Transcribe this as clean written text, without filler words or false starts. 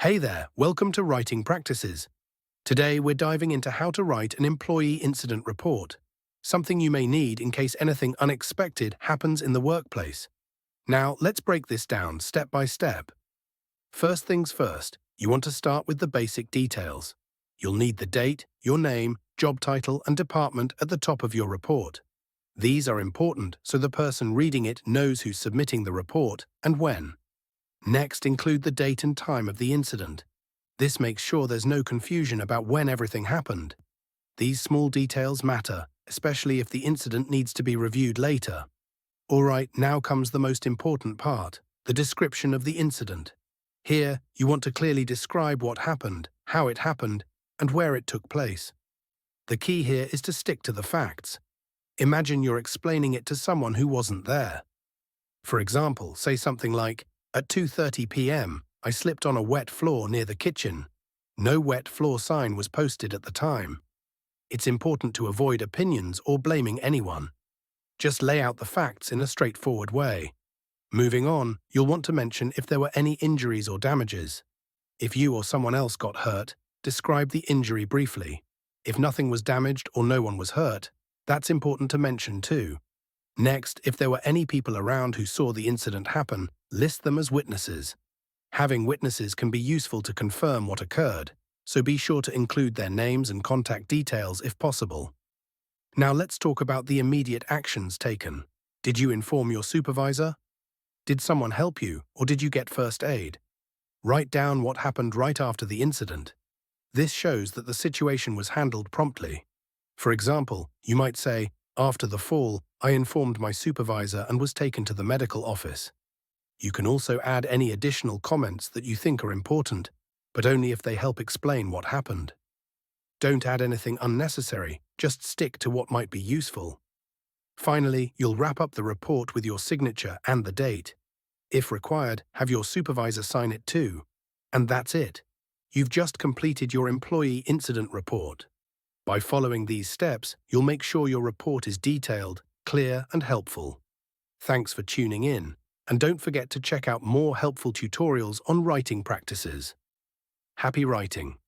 Hey there, welcome to Writing Practices. Today we're diving into how to write an employee incident report, something you may need in case anything unexpected happens in the workplace. Now let's break this down step by step. First things first, you want to start with the basic details. You'll need the date, your name, job title and department at the top of your report. These are important so the person reading it knows who's submitting the report and when. Next, include the date and time of the incident. This makes sure there's no confusion about when everything happened. These small details matter, especially if the incident needs to be reviewed later. Alright, now comes the most important part, the description of the incident. Here, you want to clearly describe what happened, how it happened, and where it took place. The key here is to stick to the facts. Imagine you're explaining it to someone who wasn't there. For example, say something like, "At 2:30 p.m., I slipped on a wet floor near the kitchen. No wet floor sign was posted at the time." It's important to avoid opinions or blaming anyone. Just lay out the facts in a straightforward way. Moving on, you'll want to mention if there were any injuries or damages. If you or someone else got hurt, describe the injury briefly. If nothing was damaged or no one was hurt, that's important to mention too. Next, if there were any people around who saw the incident happen, list them as witnesses. Having witnesses can be useful to confirm what occurred, so be sure to include their names and contact details if possible. Now let's talk about the immediate actions taken. Did you inform your supervisor? Did someone help you, or did you get first aid? Write down what happened right after the incident. This shows that the situation was handled promptly. For example, you might say, "After the fall, I informed my supervisor and was taken to the medical office." You can also add any additional comments that you think are important, but only if they help explain what happened. Don't add anything unnecessary, just stick to what might be useful. Finally, you'll wrap up the report with your signature and the date. If required, have your supervisor sign it too. And that's it. You've just completed your employee incident report. By following these steps, you'll make sure your report is detailed, clear, and helpful. Thanks for tuning in, and don't forget to check out more helpful tutorials on writing practices. Happy writing!